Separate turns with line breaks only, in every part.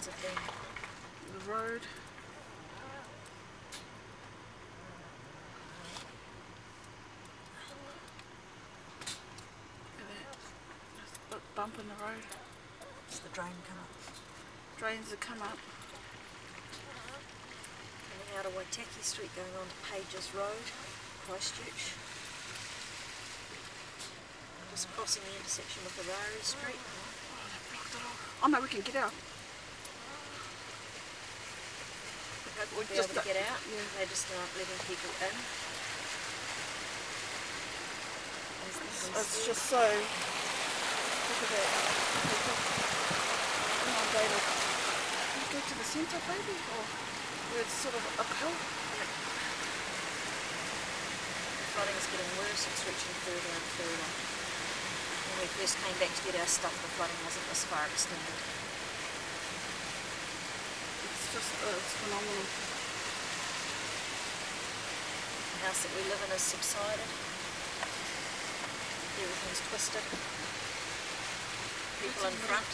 signs of them.
The road. Look, bump in the road.
It's the drain come up.
Drains that come up.
Coming out of Waitaki Street going on to Pages Road, Christchurch. Just crossing the intersection with Harare Street.
Oh, they've blocked it off. Oh no, we can get out.
We hope we'll be able to get out. Yeah. They just aren't letting people in.
It's just so... Look at that. Come on, David. Can you go to the centre, baby? Or where it's sort of uphill?
Yep. The flooding is getting worse. It's reaching further and further. When we first came back to get our stuff, the flooding wasn't this far extended.
It's just, it's phenomenal.
The house that we live in has subsided. Everything's twisted. People in front.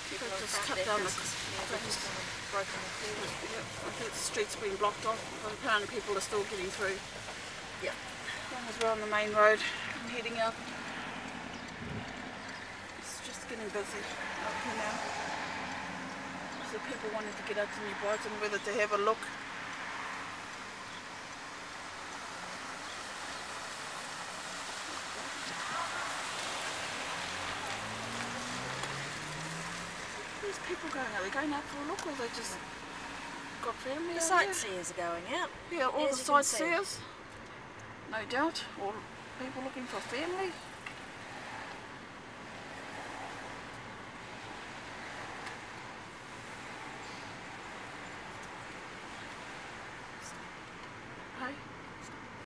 People in front, their houses have just broken the corner.
Yep, I think the street's been blocked off, but apparently people are still getting through.
Yep.
As long as we're on the main road and heading up. It's just getting busy up here now. So people wanting to get out to New Brighton, whether to have a look. These people going, are they going out for a look, or they just got family?
The sightseers are going out.
Yeah, all the sightseers, no doubt, or people looking for family.